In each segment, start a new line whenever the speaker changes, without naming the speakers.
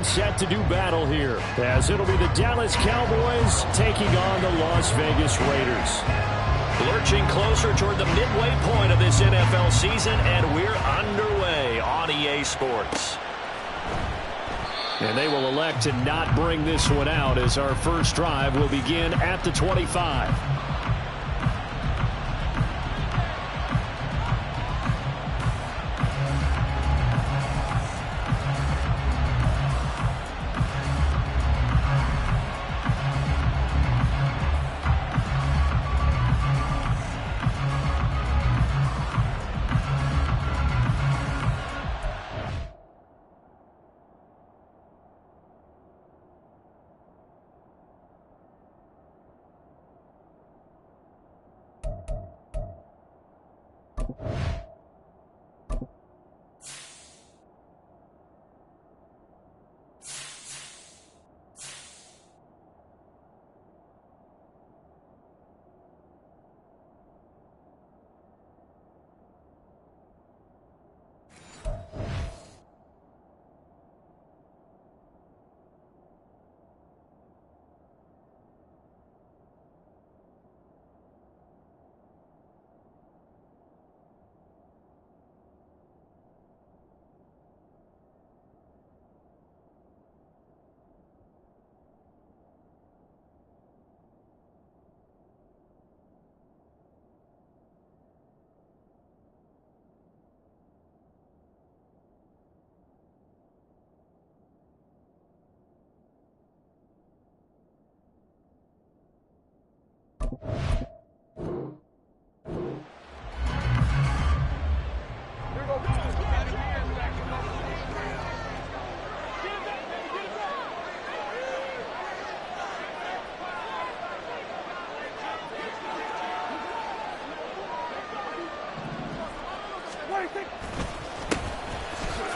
Set to do battle here, as it'll be the Dallas Cowboys taking on the Las Vegas Raiders.
Lurching closer toward the midway point of this NFL season, and we're underway on EA Sports.
And they will elect to not bring this one out, as our first drive will begin at the 25.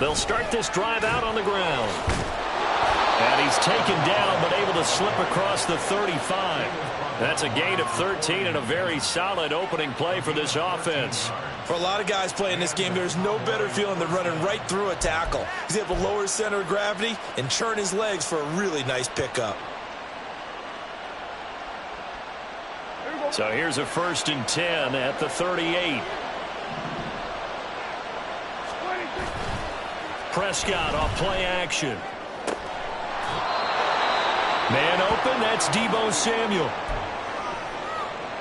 They'll start this drive out on the ground. And he's taken down, but able to slip across the 35. That's a gain of 13 and a very solid opening play for this offense.
For a lot of guys playing this game, there's no better feeling than running right through a tackle. He's able to lower his center of gravity and churn his legs for a really nice pickup.
So here's a 1st and 10 at the 38. Prescott off play action. Man open, that's Deebo Samuel.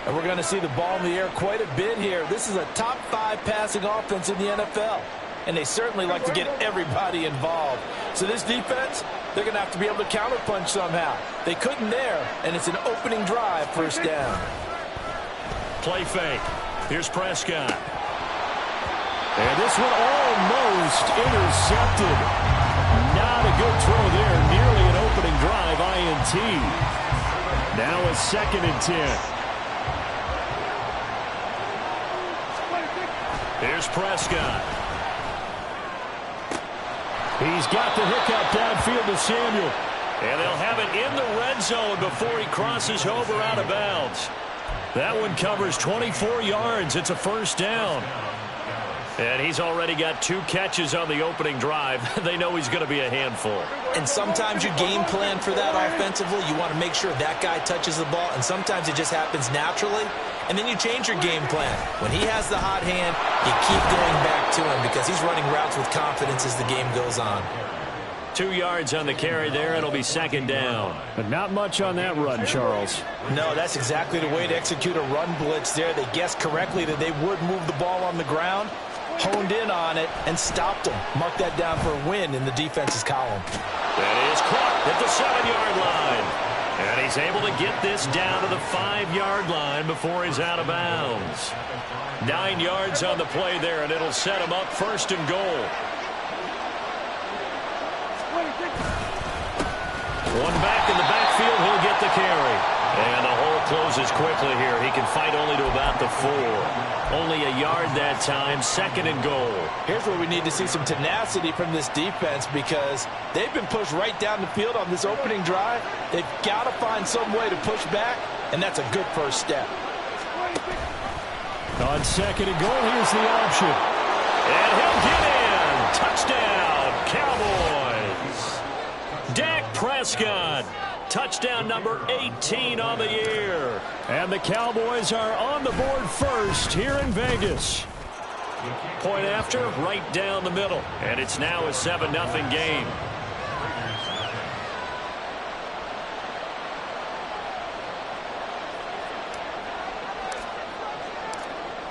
And we're going to see the ball in the air quite a bit here. This is a top 5 passing offense in the NFL. And they certainly like to get everybody involved. So this defense, they're going to have to be able to counterpunch somehow. They couldn't there, and it's an opening drive, 1st down.
Play fake. Here's Prescott.
And this one almost intercepted. Not a good throw there. Nearly an opening drive, INT. Now a 2nd and 10.
Here's Prescott.
He's got the hiccup downfield to Samuel.
And they'll have it in the red zone before he crosses over out of bounds. That one covers 24 yards. It's a 1st down. And he's already got 2 catches on the opening drive. They know he's going to be a handful.
And sometimes you game plan for that offensively. You want to make sure that guy touches the ball, and sometimes it just happens naturally. And then you change your game plan. When he has the hot hand, you keep going back to him because he's running routes with confidence as the game goes on.
2 yards on the carry there. It'll be 2nd down.
But not much on that run, Charles.
No, that's exactly the way to execute a run blitz there. They guessed correctly that they would move the ball on the ground, honed in on it, and stopped them. Mark that down for a win in the defense's column.
That is caught at the 7-yard line. And he's able to get this down to the 5-yard line before he's out of bounds. 9 yards on the play there, and it'll set him up 1st and goal. One back in the backfield, he'll get the carry. And the hole closes quickly here. He can fight only to about the 4. Only a yard that time, 2nd and goal.
Here's where we need to see some tenacity from this defense because they've been pushed right down the field on this opening drive. They've got to find some way to push back, and that's a good 1st step.
On 2nd and goal, here's the option.
And he'll get in. Touchdown, Cowboys. Dak Prescott. Touchdown number 18 on the year.
And the Cowboys are on the board first here in Vegas.
Point after, right down the middle. And it's now a 7-0 game.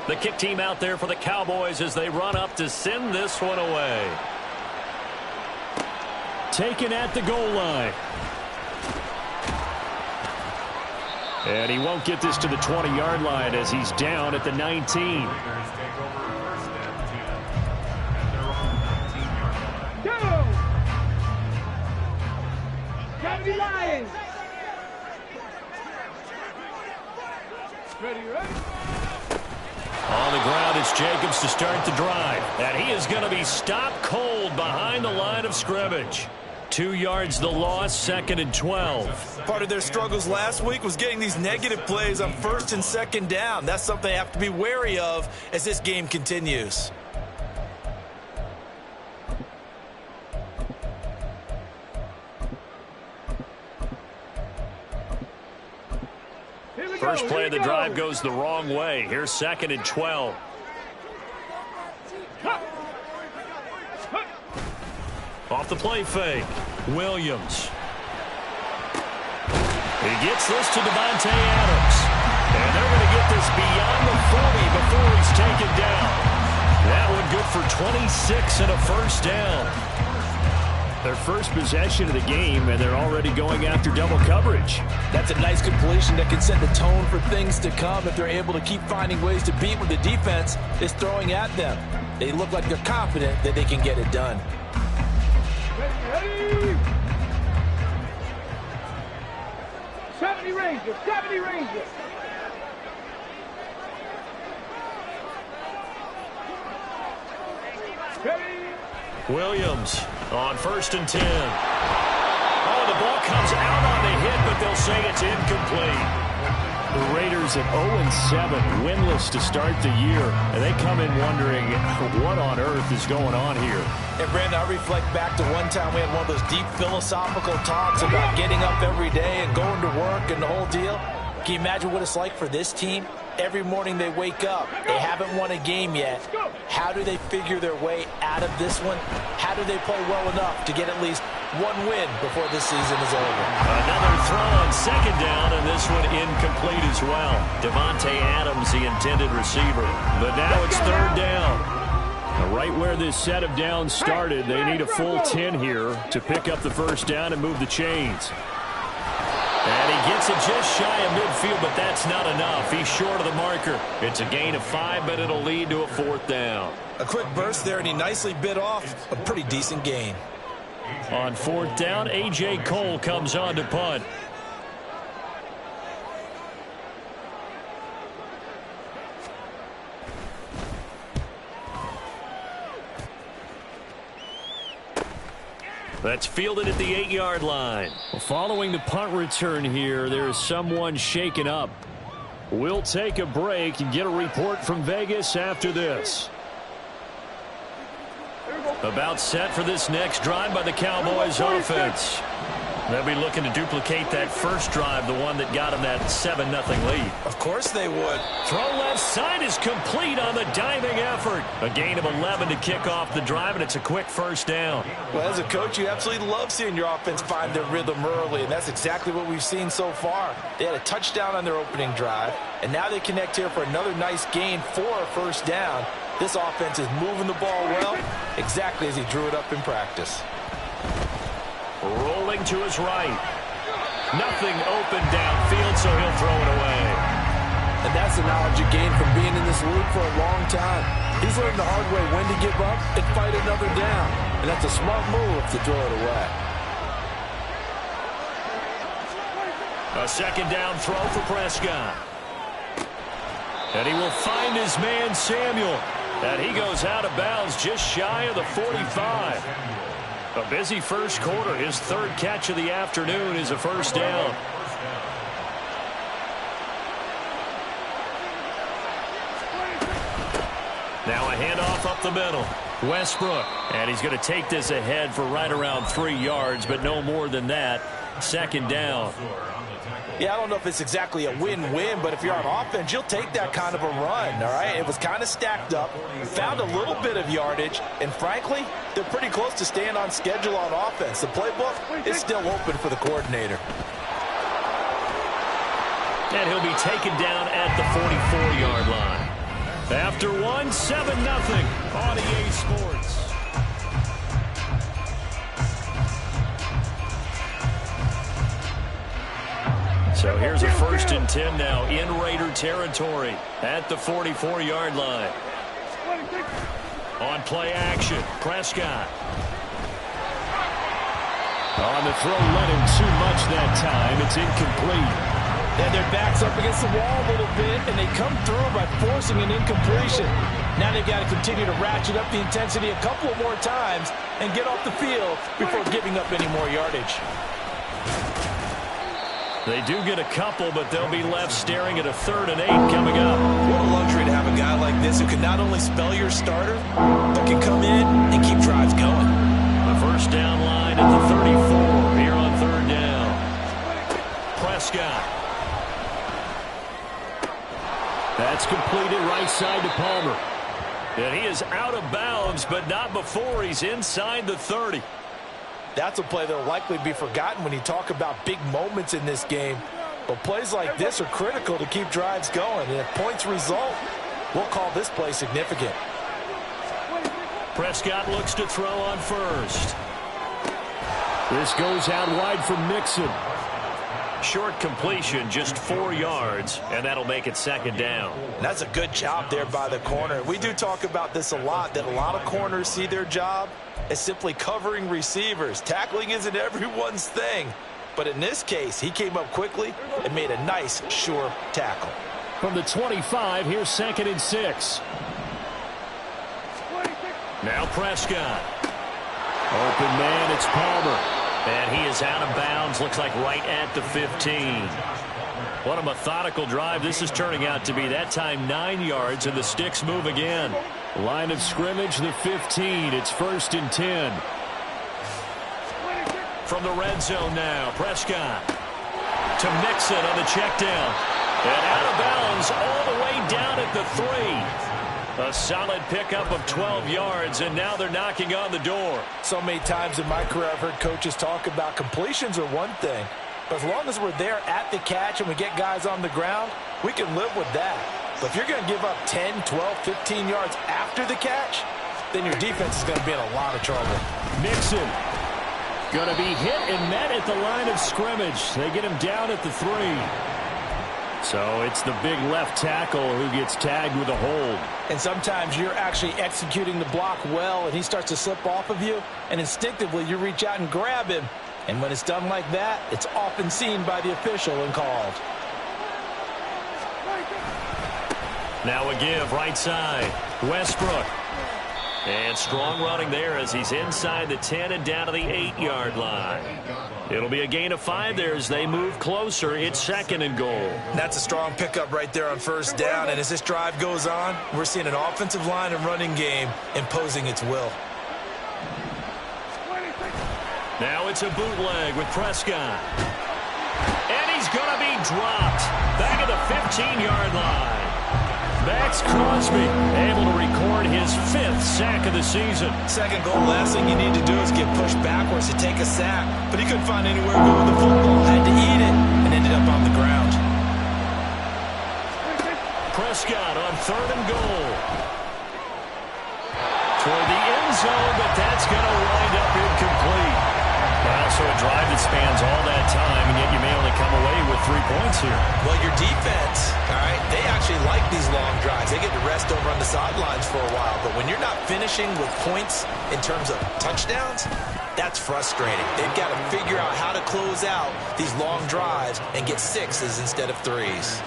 The kick team out there for the Cowboys as they run up to send this one away.
Taken at the goal line. And he won't get this to the 20-yard line as he's down at the 19.
Go! Lions! Ready?
On the ground, it's Jacobs to start the drive. And he is going to be stopped cold behind the line of scrimmage. 2 yards the loss, 2nd and 12.
Part of their struggles last week was getting these negative plays on 1st and 2nd down. That's something they have to be wary of as this game continues.
First play of the drive goes the wrong way. Here's 2nd and 12. Off the play fake. Williams. He gets this to Davante Adams. And they're going to get this beyond the 40 before he's taken down. That one good for 26 and a first down.
Their first possession of the game, and they're already going after double coverage.
That's a nice completion that can set the tone for things to come if they're able to keep finding ways to beat what the defense is throwing at them. They look like they're confident that they can get it done.
Ready! 70 Rangers! 70 Rangers! Ready!
Williams on 1st and 10. Oh, the ball comes out on the hit, but they'll say it's incomplete.
The Raiders at 0-7, winless to start the year. And they come in wondering what on earth is going on here.
And Brandon, I reflect back to one time we had one of those deep philosophical talks about getting up every day and going to work and the whole deal. Can you imagine what it's like for this team? Every morning they wake up. They haven't won a game yet. How do they figure their way out of this one? How do they play well enough to get at least one win before this season is over?
Another throw on 2nd down, and this one incomplete as well. Davante Adams, the intended receiver. But now it's 3rd down.
Right where this set of downs started, they need a full 10 here to pick up the first down and move the chains.
And he gets it just shy of midfield, but that's not enough. He's short of the marker. It's a gain of 5, but it'll lead to a 4th down.
A quick burst there, and he nicely bit off a pretty decent gain.
On 4th down, A.J. Cole comes on to punt. That's fielded at the 8-yard line.
Well, following the punt return here, there is someone shaken up. We'll take a break and get a report from Vegas after this.
About set for this next drive by the Cowboys offense. They'll be looking to duplicate that first drive, the one that got them that 7-0 lead.
Of course they would.
Throw left side is complete on the diving effort. A gain of 11 to kick off the drive, and it's a quick first down.
Well, as a coach, you absolutely love seeing your offense find their rhythm early, and that's exactly what we've seen so far. They had a touchdown on their opening drive, and now they connect here for another nice gain for a first down. This offense is moving the ball well, exactly as he drew it up in practice.
Rolling to his right. Nothing open downfield, so he'll throw it away.
And that's the knowledge you gain from being in this league for a long time. He's learned the hard way when to give up and fight another down. And that's a smart move to throw it away.
A 2nd down throw for Prescott. And he will find his man Samuel. And he goes out of bounds just shy of the 45. A busy first quarter. His 3rd catch of the afternoon is a first down. Now a handoff up the middle. Westbrook, and he's going to take this ahead for right around 3 yards, but no more than that. Second down.
Yeah, I don't know if it's exactly a win-win, but if you're on offense, you'll take that kind of a run, all right? It was kind of stacked up, found a little bit of yardage, and frankly, they're pretty close to staying on schedule on offense. The playbook is still open for the coordinator.
And he'll be taken down at the 44-yard line. After one, 7-0 on EA Sports. So here's a 1st and 10 now in Raider territory at the 44-yard line. On play action, Prescott.
On the throw, led him too much that time. It's incomplete.
And their backs up against the wall a little bit, and they come through by forcing an incompletion. Now they've got to continue to ratchet up the intensity a couple of more times and get off the field before giving up any more yardage.
They do get a couple, but they'll be left staring at a 3rd and 8 coming up.
What a luxury to have a guy like this who can not only spell your starter, but can come in and keep drives going.
The first down line at the 34 here on 3rd down. Prescott.
That's completed right side to Palmer.
And he is out of bounds, but not before he's inside the 30.
That's a play that will likely be forgotten when you talk about big moments in this game. But plays like this are critical to keep drives going. And if points result, we'll call this play significant.
Prescott looks to throw on first.
This goes out wide for Mixon.
Short completion, just 4 yards, and that'll make it 2nd down.
That's a good job there by the corner. We do talk about this a lot, that a lot of corners see their job as simply covering receivers. Tackling isn't everyone's thing. But in this case, he came up quickly and made a nice, sure tackle.
From the 25, here's 2nd and 6.
Now Prescott.
Open man, it's Palmer.
And he is out of bounds, looks like right at the 15. What a methodical drive this is turning out to be. That time 9 yards, and the sticks move again.
Line of scrimmage, the 15. It's 1st and 10.
From the red zone now, Prescott. To Mixon on the check down. And out of bounds all the way down at the 3. A solid pickup of 12 yards, and now they're knocking on the door.
So many times in my career I've heard coaches talk about completions are one thing, but as long as we're there at the catch and we get guys on the ground, we can live with that. But if you're going to give up 10, 12, 15 yards after the catch, then your defense is going to be in a lot of trouble.
Mixon going to be hit and met at the line of scrimmage. They get him down at the 3. So it's the big left tackle who gets tagged with a hold.
And sometimes you're actually executing the block well, and he starts to slip off of you, and instinctively you reach out and grab him. And when it's done like that, it's often seen by the official and called.
Now a give right side. Westbrook. And strong running there as he's inside the 10 and down to the 8-yard line. It'll be a gain of 5 there as they move closer. It's 2nd and goal.
That's a strong pickup right there on 1st down. And as this drive goes on, we're seeing an offensive line and running game imposing its will.
Now it's a bootleg with Prescott. And he's going to be dropped back at the 15-yard line. Max Crosby able to record his 5th sack of the season.
Second goal, last thing you need to do is get pushed backwards to take a sack. But he couldn't find anywhere to go with the football, had to eat it, and ended up on the ground.
Prescott on 3rd and goal. Toward the end zone, but that's going to wind up incomplete. Well, so a drive that spans all that time, and yet you may only come away with 3 points here.
Well, your defense, all right, they actually like these long drives. They get to rest over on the sidelines for a while. But when you're not finishing with points in terms of touchdowns, that's frustrating. They've got to figure out how to close out these long drives and get 6s instead of 3s.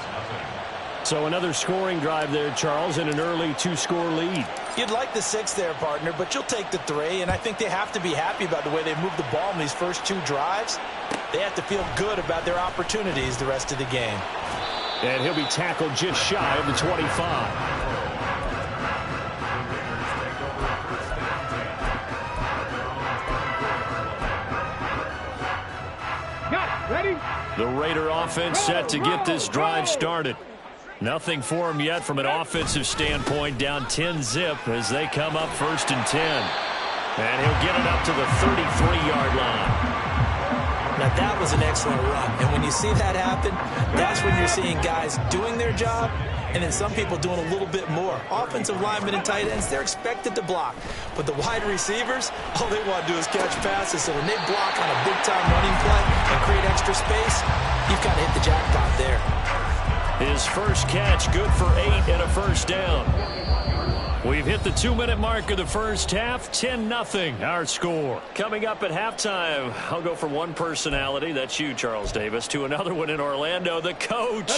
So another scoring drive there, Charles, and an early 2-score lead.
You'd like the 6 there, partner, but you'll take the 3, and I think they have to be happy about the way they moved the ball in these first 2 drives. They have to feel good about their opportunities the rest of the game.
And he'll be tackled just shy of the 25.
Ready?
The Raider offense set to get this drive started. Nothing for him yet from an offensive standpoint, down 10-zip as they come up 1st and 10. And he'll get it up to the 33-yard line.
Now, that was an excellent run. And when you see that happen, that's when you're seeing guys doing their job and then some people doing a little bit more. Offensive linemen and tight ends, they're expected to block. But the wide receivers, all they want to do is catch passes. So when they block on a big-time running play and create extra space, you've got to hit the jackpot there.
His first catch, good for 8 and a first down. We've hit the 2-minute mark of the first half. 10-0 our score. Coming up at halftime, I'll go from one personality, that's you, Charles Davis, to another one in Orlando, the coach.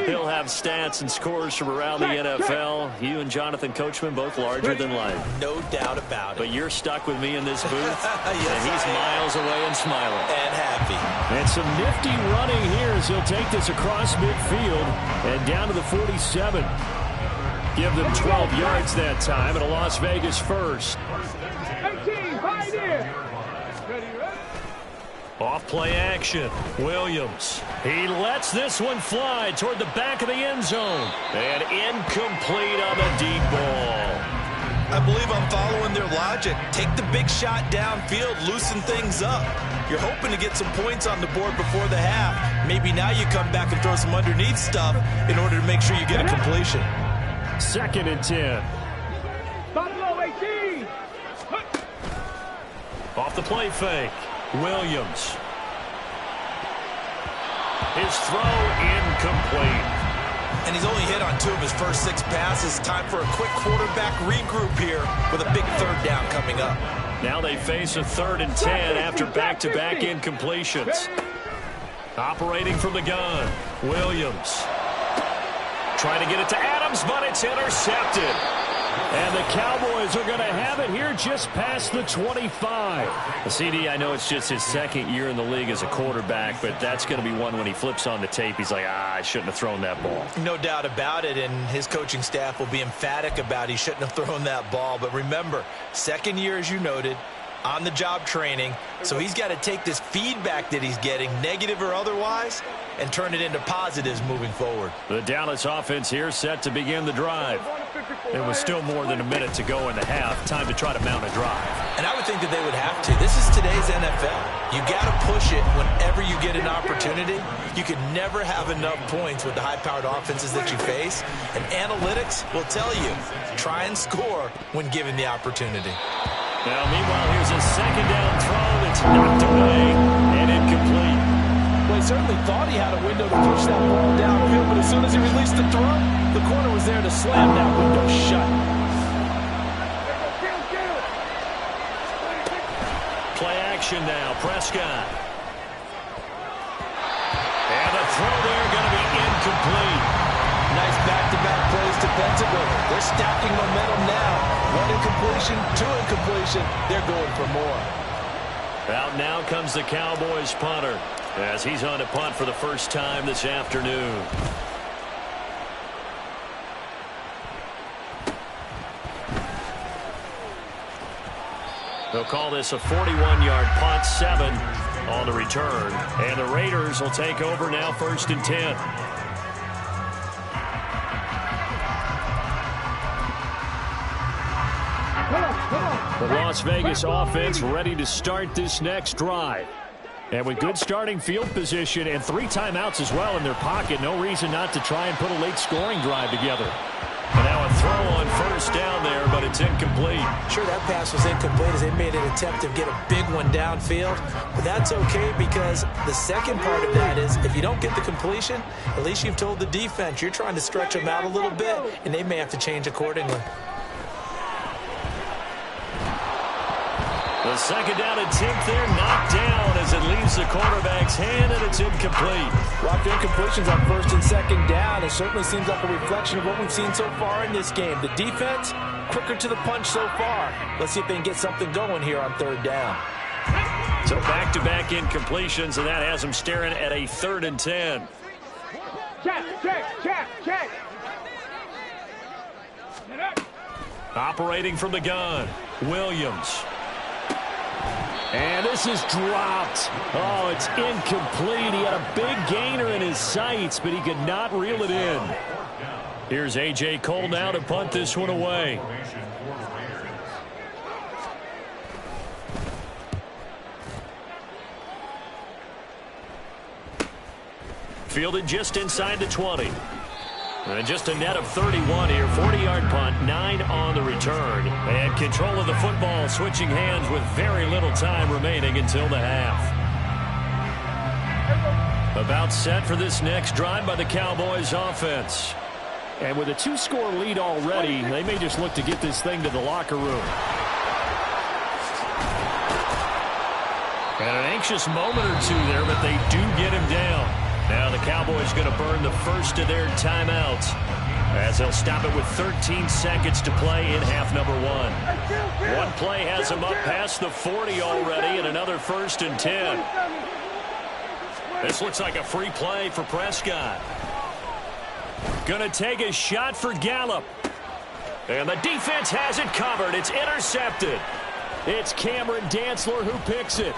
He'll have stats and scores from around the NFL. You and Jonathan Coachman, both larger than life.
No doubt about it.
But you're stuck with me in this booth,
yes,
and he's miles away and smiling.
And happy.
And some nifty running here as he'll take this across midfield and down to the 47. Give them 12 yards that time and a Las Vegas first.
18, pioneer. Ready, ready?
Off play action. Williams. He lets this one fly toward the back of the end zone. And incomplete on the deep ball.
I believe I'm following their logic. Take the big shot downfield, loosen things up. You're hoping to get some points on the board before the half. Maybe now you come back and throw some underneath stuff in order to make sure you get a completion.
2nd and 10.
Buffalo 18.
Off the play fake. Williams. His throw incomplete.
And he's only hit on 2 of his first 6 passes. Time for a quick quarterback regroup here with a big 3rd down coming up.
Now they face a 3rd and 10 after back-to-back incompletions. Operating from the gun. Williams. Trying to get it to Adams, but it's intercepted.
And the Cowboys are going to have it here just past the 25.
CD, I know it's just his 2nd year in the league as a quarterback, but that's going to be one when he flips on the tape. He's like, I shouldn't have thrown that ball.
No doubt about it, and his coaching staff will be emphatic about he shouldn't have thrown that ball. But remember, 2nd year, as you noted, on-the-job training, so he's got to take this feedback that he's getting, negative or otherwise, and turn it into positives moving forward.
The Dallas offense here set to begin the drive. There was still more than a minute to go in the half. Time to try to mount a drive.
And I would think that they would have to. This is today's NFL. You got to push it whenever you get an opportunity. You can never have enough points with the high-powered offenses that you face. And analytics will tell you, try and score when given the opportunity.
Now, meanwhile, here's a 2nd down throw that's knocked away and incomplete.
Well, he certainly thought he had a window to push that ball downfield, but as soon as he released the throw, the corner was there to slam that window shut.
Play action now, Prescott. And the throw there going to be incomplete.
Nice back-to-back plays defensively. They're stacking momentum now. 1 incompletion, 2 incompletion. They're going for more.
Out now comes the Cowboys punter as he's on to punt for the first time this afternoon. They'll call this a 41-yard punt, 7 on the return. And the Raiders will take over now 1st and 10. The Las Vegas offense ready to start this next drive. And with good starting field position and 3 timeouts as well in their pocket, no reason not to try and put a late scoring drive together. And now a throw on 1st down there, but it's incomplete.
Sure, that pass was incomplete as they made an attempt to get a big one downfield. But that's okay because the second part of that is if you don't get the completion, at least you've told the defense you're trying to stretch them out a little bit, and they may have to change accordingly.
The 2nd down attempt there knocked down as it leaves the quarterback's hand, and it's incomplete.
Lots of incompletions on 1st and 2nd down. It certainly seems like a reflection of what we've seen so far in this game. The defense, quicker to the punch so far. Let's see if they can get something going here on 3rd down.
So back-to-back incompletions, and that has them staring at a 3rd and 10.
Check.
Operating from the gun, Williams.
And this is dropped. Oh, it's incomplete. He had a big gainer in his sights, but he could not reel it in. Here's A.J. Cole now to punt this one away. Fielded just inside the 20. And just a net of 31 here. 40-yard punt, 9 on the return. And control of the football, switching hands with very little time remaining until the half. About set for this next drive by the Cowboys offense. And with a 2-score lead already, they may just look to get this thing to the locker room. And an anxious moment or two there, but they do get him down. Now the Cowboys going to burn the first of their timeouts as they'll stop it with 13 seconds to play in half number 1. One play has them up past the 40 already, and another 1st and 10. This looks like a free play for Prescott. Going to take a shot for Gallup. And the defense has it covered. It's intercepted. It's Cameron Dantzler who picks it.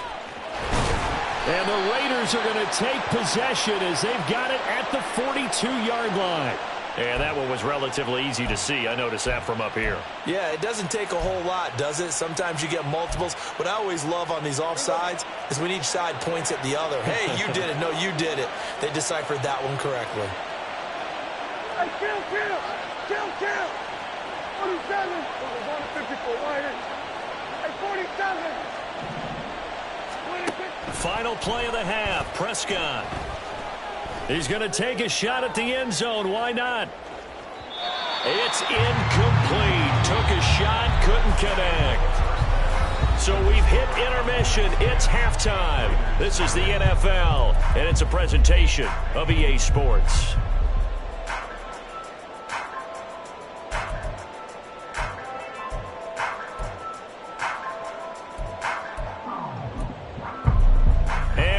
And the Raiders are going to take possession as they've got it at the 42-yard line. And that one was relatively easy to see. I noticed that from up here.
Yeah, it doesn't take a whole lot, does it? Sometimes you get multiples. What I always love on these offsides is when each side points at the other. Hey, you did it. No, you did it. They deciphered that one correctly.
Hey, kill. 47. 54 Warriors. Hey, 47.
Final play of the half, Prescott. He's going to take a shot at the end zone. Why not? It's incomplete. Took a shot, couldn't connect. So we've hit intermission. It's halftime. This is the NFL, and it's a presentation of EA Sports.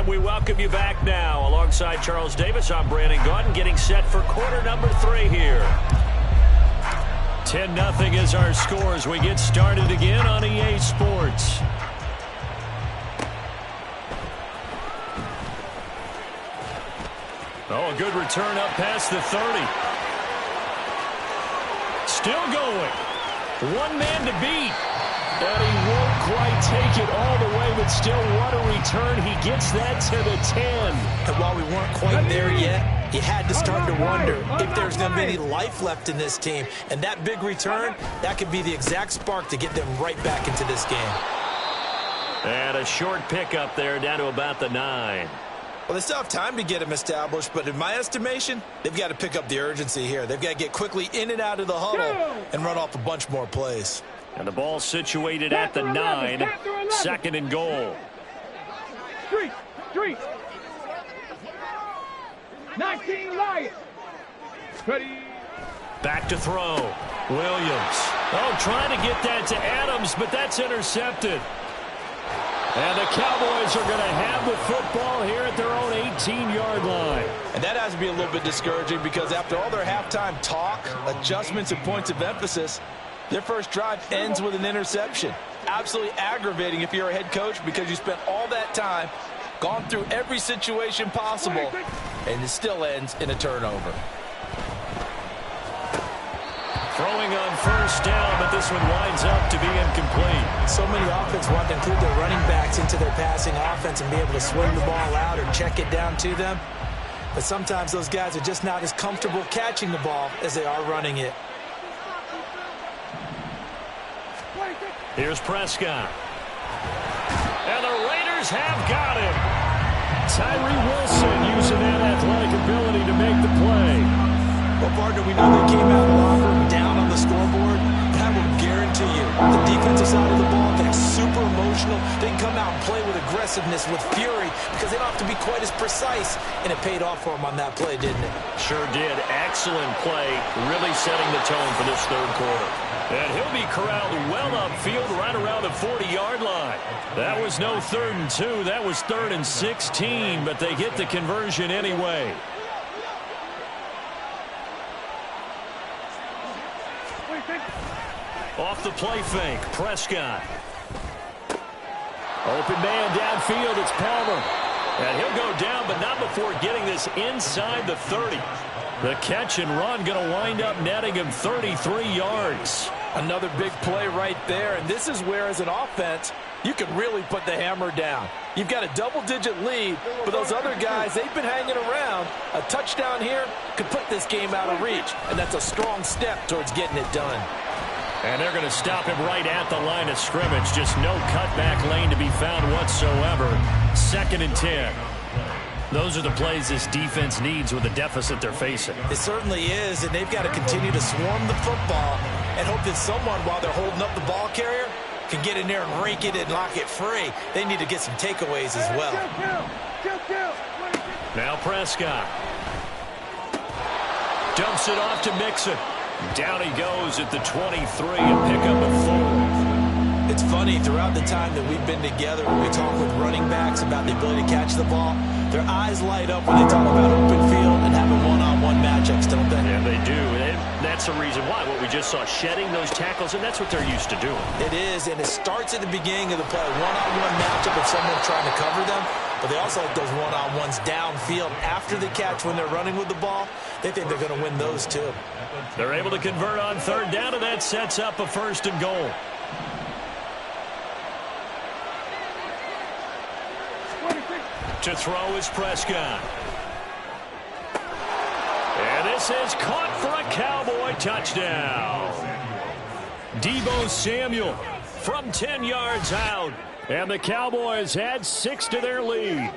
We welcome you back now. Alongside Charles Davis, I'm Brandon Gaudin, getting set for quarter number 3 here. 10-0 is our score as we get started again on EA Sports. Oh, a good return up past the 30. Still going. One man to beat. And he won't quite take it all the way, but still what a return. He gets that to the 10.
And while we weren't quite there yet, you had to start to wonder if there's going to be any life left in this team. And that big return, that could be the exact spark to get them right back into this game.
And a short pickup there down to about the 9.
Well, they still have time to get them established, but in my estimation, they've got to pick up the urgency here. They've got to get quickly in and out of the huddle and run off a bunch more plays.
And the ball situated at the 9, 2nd and goal.
Street. 19 Lions. Ready.
Back to throw. Williams. Oh, trying to get that to Adams, but that's intercepted. And the Cowboys are going to have the football here at their own 18-yard line.
And that has to be a little bit discouraging because after all their halftime talk, adjustments, and points of emphasis, their first drive ends with an interception. Absolutely aggravating if you're a head coach because you spent all that time, gone through every situation possible, and it still ends in a turnover.
Throwing on first down, but this one winds up to be incomplete.
So many offenses want to include their running backs into their passing offense and be able to swing the ball out or check it down to them. But sometimes those guys are just not as comfortable catching the ball as they are running it.
Here's Prescott. And the Raiders have got him. Tyree Wilson using that athletic ability to make the play.
Well, partner, we know they came out of the locker room down on the scoreboard. That will guarantee you the defensive side of the ball gets super emotional. They can come out and play with aggressiveness, with fury, because they don't have to be quite as precise. And it paid off for them on that play, didn't it?
Sure did. Excellent play, really setting the tone for this third quarter. And he'll be corralled well upfield right around the 40-yard line. That was no 3rd and 2. That was 3rd and 16, but they get the conversion anyway. Off the play fake, Prescott.
Open man downfield, it's Palmer. And he'll go down, but not before getting this inside the 30. The catch and run going to wind up netting him 33 yards.
Another big play right there, and this is where, as an offense, you can really put the hammer down. You've got a double-digit lead, but those other guys, they've been hanging around. A touchdown here could put this game out of reach, and that's a strong step towards getting it done.
And they're going to stop him right at the line of scrimmage. Just no cutback lane to be found whatsoever. 2nd and 10. Those are the plays this defense needs with the deficit they're facing.
It certainly is, and they've got to continue to swarm the football and hope that someone, while they're holding up the ball carrier, can get in there and rake it and lock it free. They need to get some takeaways as well.
Now Prescott. Dumps it off to Mixon. Down he goes at the 23, a pickup of 4.
It's funny, throughout the time that we've been together, when we talk with running backs about the ability to catch the ball, their eyes light up when they talk about open field and having one-on-one matchups, don't they?
Yeah, they do. And that's the reason why. What we just saw, shedding those tackles, and that's what they're used to doing.
It is, and it starts at the beginning of the play. One-on-one matchup if someone's trying to cover them, but they also like those one-on-ones downfield after the catch when they're running with the ball. They think they're going to win those too.
They're able to convert on 3rd down, and that sets up a 1st and goal. To throw is Prescott. And this is caught for a Cowboy touchdown. Deebo Samuel from 10 yards out. And the Cowboys add 6 to their lead.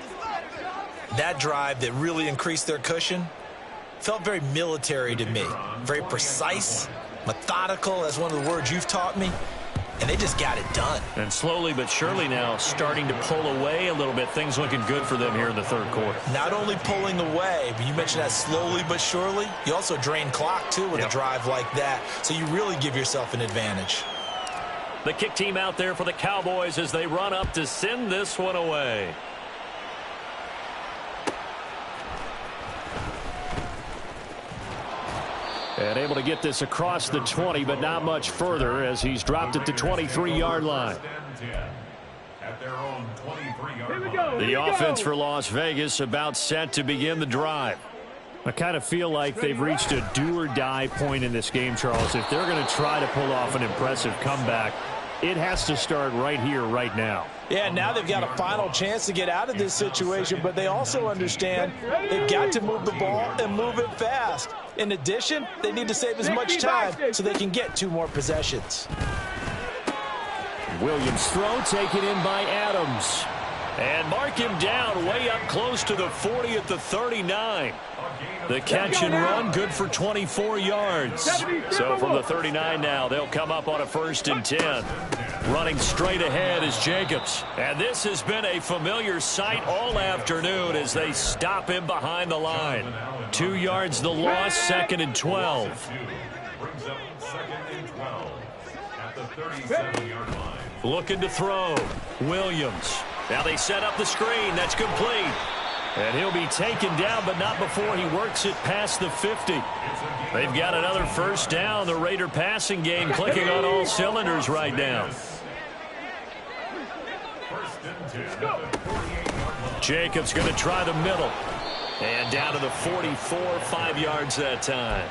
That drive that really increased their cushion felt very military to me. Very precise, methodical, that's one of the words you've taught me. And they just got it done.
And slowly but surely now starting to pull away a little bit. Things looking good for them here in the 3rd quarter.
Not only pulling away, but you mentioned that slowly but surely. You also drain clock, too, with a drive like that. So you really give yourself an advantage.
The kick team out there for the Cowboys as they run up to send this one away. And able to get this across the 20, but not much further as he's dropped at the 23-yard line. The offense for Las Vegas about set to begin the drive. I kind of feel like they've reached a do-or-die point in this game, Charles. If they're going to try to pull off an impressive comeback, it has to start right here, right now.
Yeah, now they've got a final chance to get out of this situation, but they also understand they've got to move the ball and move it fast. In addition, they need to save as much time so they can get 2 more possessions.
Williams' throw taken in by Adams. And mark him down way up close to the 40 at the 39. The catch and run good for 24 yards. So from the 39 now, they'll come up on a 1st and 10. Running straight ahead is Jacobs. And this has been a familiar sight all afternoon as they stop him behind the line. 2 yards the loss, 2nd and 12. Looking to throw. Williams. Now they set up the screen. That's complete. And he'll be taken down, but not before he works it past the 50. They've got another 1st down. The Raider passing game clicking on all cylinders right now. Jacobs going to try the middle. And down to the 44, 5 yards that time.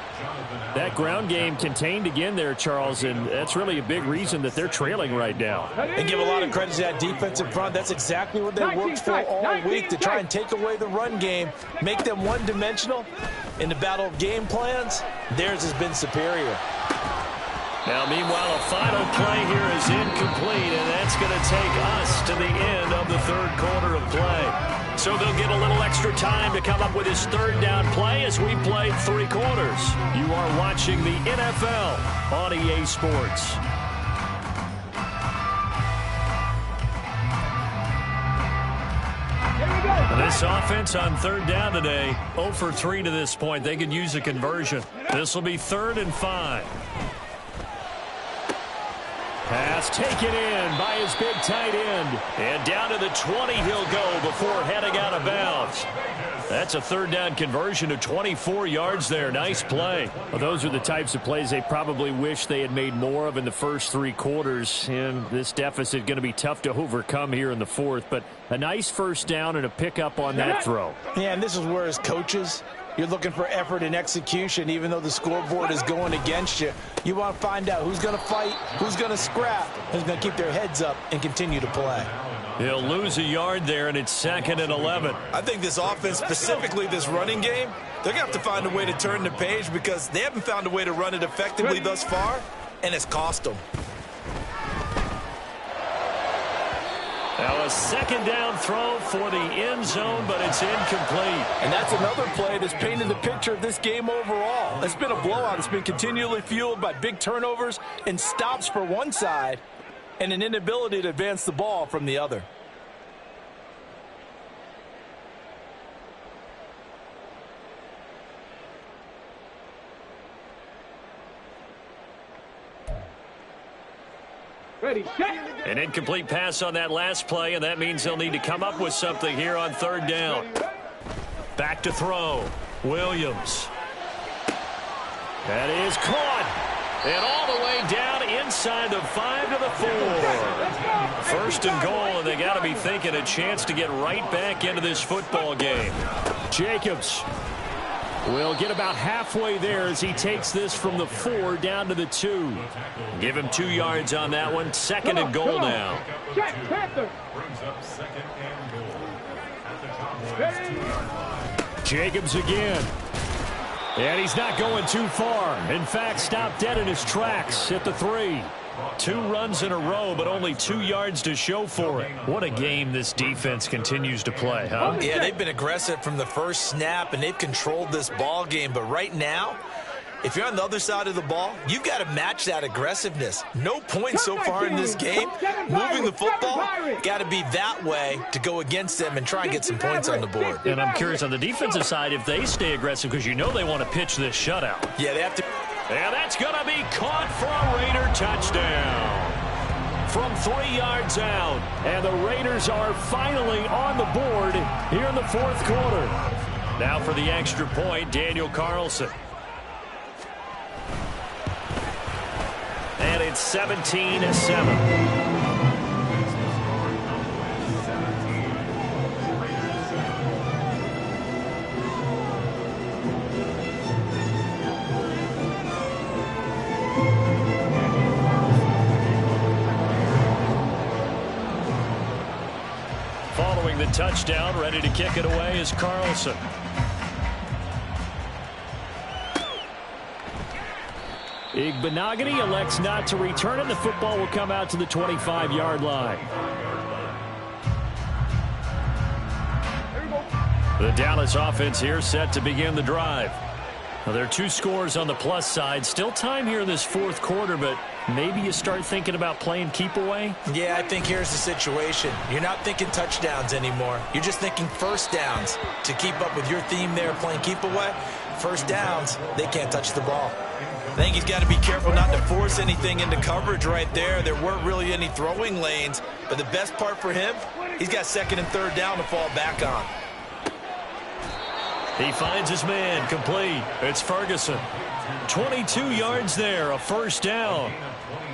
That ground game contained again there, Charles, and that's really a big reason that they're trailing right now.
They give a lot of credit to that defensive front. That's exactly what they worked for all week, to try and take away the run game, make them one-dimensional. In the battle of game plans, theirs has been superior.
Now, meanwhile, a final play here is incomplete, and that's going to take us to the end of the 3rd quarter of play. So they'll get a little extra time to come up with his 3rd down play as we play 3 quarters. You are watching the NFL on EA Sports. This offense on 3rd down today, 0 for 3 to this point. They could use a conversion. This will be 3rd and 5. Pass taken in by his big tight end. And down to the 20 he'll go before heading out of bounds. That's a third down conversion of 24 yards there. Nice play.
Well, those are the types of plays they probably wish they had made more of in the first 3 quarters. And this deficit going to be tough to overcome here in the fourth. But a nice first down and a pickup on that throw.
Yeah, and this is where as coaches, you're looking for effort and execution. Even though the scoreboard is going against you, you want to find out who's going to fight, who's going to scrap, who's going to keep their heads up and continue to play.
He'll lose a yard there, and it's 2nd and 11.
I think this offense, specifically this running game, they're going to have to find a way to turn the page because they haven't found a way to run it effectively thus far, and it's cost them.
Now a 2nd down throw for the end zone, but it's incomplete.
And that's another play that's painted the picture of this game overall. It's been a blowout. It's been continually fueled by big turnovers and stops for one side and an inability to advance the ball from the other.
Ready, set.
An incomplete pass on that last play, and that means they'll need to come up with something here on 3rd down. Back to throw. Williams. That is caught. And all the way down inside the 5 to the 4. 1st and goal, and they got to be thinking a chance to get right back into this football game.
Jacobs will get about halfway there as he takes this from the 4 down to the 2.
Give him 2 yards on that one. 2nd and goal now.
Check, Panther. Ready.
Jacobs again. And he's not going too far. In fact, stopped dead in his tracks at the 3.
2 runs in a row, but only 2 yards to show for it. What a game this defense continues to play, huh?
Yeah, they've been aggressive from the first snap, and they've controlled this ball game. But right now, if you're on the other side of the ball, you've got to match that aggressiveness. No points so far in this game. Moving the football, got to be that way to go against them and try and get some points on the board.
And I'm curious on the defensive side if they stay aggressive because you know they want to pitch this shutout.
Yeah, they have to.
And that's going to be caught for a Raider touchdown. From 3 yards out.
And the Raiders are finally on the board here in the 4th quarter.
Now for the extra point, Daniel Carlson. And it's 17-7. Following the touchdown, ready to kick it away is Carlson.
Igbenogany elects not to return it. The football will come out to the 25-yard line.
The Dallas offense here set to begin the drive. Well, there are 2 scores on the plus side. Still time here in this 4th quarter, but maybe you start thinking about playing keep away?
Yeah, I think here's the situation. You're not thinking touchdowns anymore. You're just thinking first downs. To keep up with your theme there, playing keep away, first downs, they can't touch the ball. I think he's got to be careful not to force anything into coverage right there. There weren't really any throwing lanes, but the best part for him, he's got 2nd and 3rd down to fall back on.
He finds his man, complete. It's Ferguson. 22 yards there, a first down.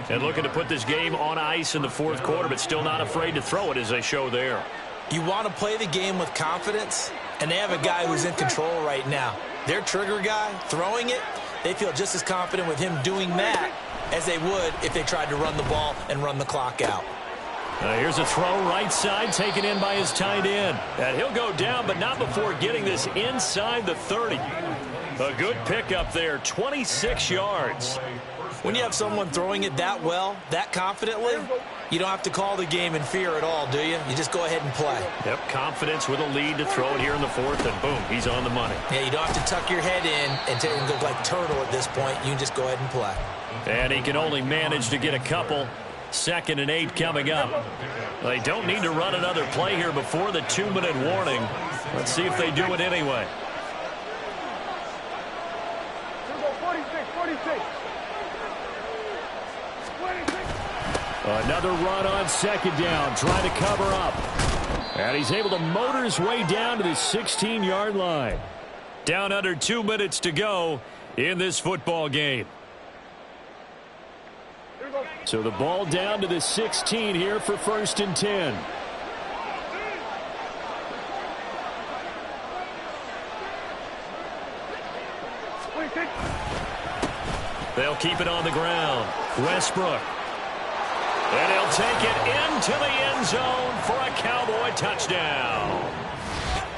And looking to put this game on ice in the 4th quarter, but still not afraid to throw it as they show there.
You want to play the game with confidence, and they have a guy who's in control right now. Their trigger guy, throwing it, they feel just as confident with him doing that as they would if they tried to run the ball and run the clock out.
Here's a throw right side taken in by his tight end. And he'll go down, but not before getting this inside the 30. A good pickup there, 26 yards.
When you have someone throwing it that well, that confidently, you don't have to call the game in fear at all, do you? You just go ahead and play.
Yep, confidence with a lead to throw it here in the 4th, and boom, he's on the money.
Yeah, you don't have to tuck your head in and go like turtle at this point. You can just go ahead and play.
And he can only manage to get a couple. 2nd and 8 coming up. They don't need to run another play here before the 2-minute warning. Let's see if they do it anyway.
46.
Another run on 2nd down, trying to cover up. And he's able to motor his way down to the 16-yard line.
Down under 2 minutes to go in this football game.
So the ball down to the 16 here for 1st and 10.
They'll keep it on the ground. Westbrook. And he'll take it into the end zone for a Cowboy touchdown.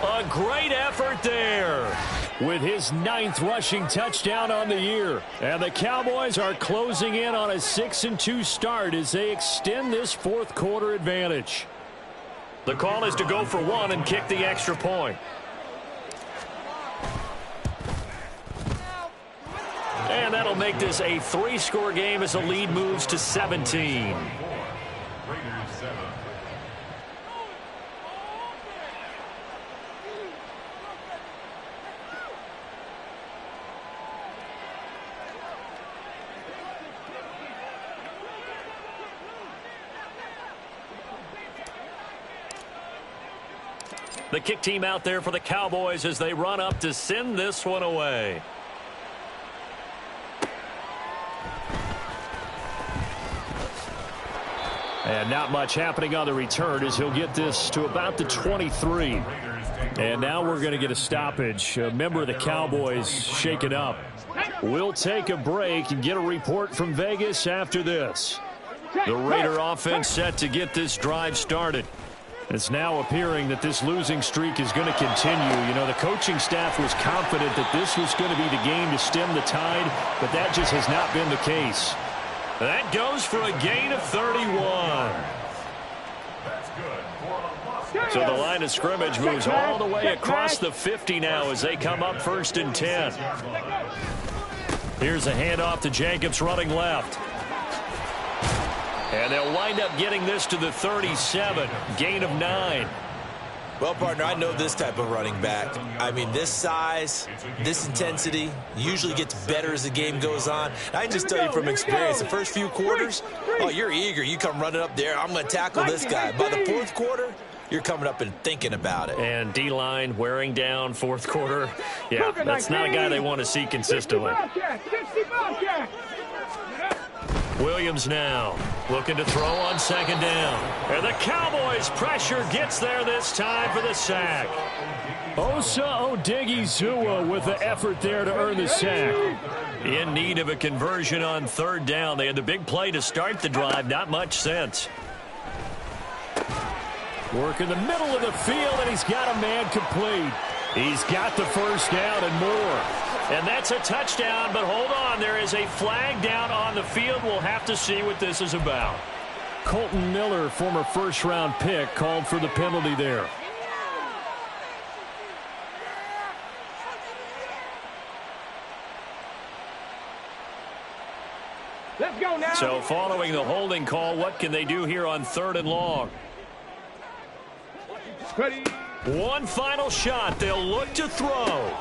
A great effort there.
With his 9th rushing touchdown on the year. And the Cowboys are closing in on a 6-2 start as they extend this 4th quarter advantage.
The call is to go for 1 and kick the extra point. And that'll make this a 3-score game as the lead moves to 17. The kick team out there for the Cowboys as they run up to send this one away.
And not much happening on the return as he'll get this to about the 23. And now we're going to get a stoppage. A member of the Cowboys shaken up. We'll take a break and get a report from Vegas after this.
The Raider offense set to get this drive started.
It's now appearing that this losing streak is going to continue. You know, the coaching staff was confident that this was going to be the game to stem the tide, but that just has not been the case.
That goes for a gain of 31. So the line of scrimmage moves all the way across the 50 now as they come up 1st and 10. Here's a handoff to Jacobs running left. And they'll wind up getting this to the 37. Gain of 9.
Well, partner, I know this type of running back. I mean, this size, this intensity usually gets better as the game goes on. I can just tell you from experience, the first few quarters, oh, you're eager. You come running up there, I'm going to tackle this guy. By the 4th quarter, you're coming up and thinking about it.
And D-line wearing down 4th quarter. Yeah, that's not a guy they want to see consistently. Williams now looking to throw on 2nd down. And the Cowboys pressure gets there this time for the sack.
Osa Odighizuwa with the effort there to earn the sack.
In need of a conversion on 3rd down. They had the big play to start the drive. Not much sense.
Work in the middle of the field, and he's got a man complete. He's got the 1st down and more.
And that's a touchdown, but hold on. There is a flag down on the field. We'll have to see what this is about.
Colton Miller, former 1st-round pick, called for the penalty there.
Let's go now.
So following the holding call, what can they do here on 3rd and long?
Ready.
One final shot. They'll look to throw.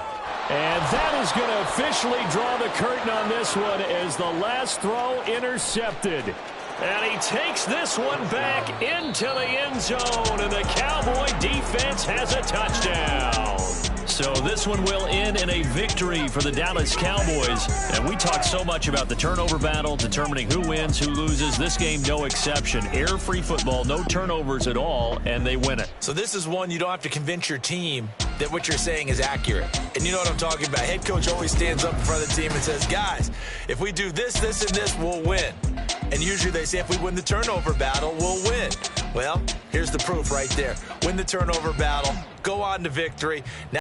And that is going to officially draw the curtain on this one as the last throw intercepted.
And he takes this one back into the end zone, and the Cowboy defense has a touchdown. So this one will end in a victory for the Dallas Cowboys. And we talk so much about the turnover battle, determining who wins, who loses. This game, no exception. Error-free football, no turnovers at all, and they win it.
So this is one you don't have to convince your team that what you're saying is accurate. And you know what I'm talking about. Head coach always stands up in front of the team and says, guys, if we do this, this, and this, we'll win. And usually they say if we win the turnover battle, we'll win. Well, here's the proof right there. Win the turnover battle. Go on to victory. Now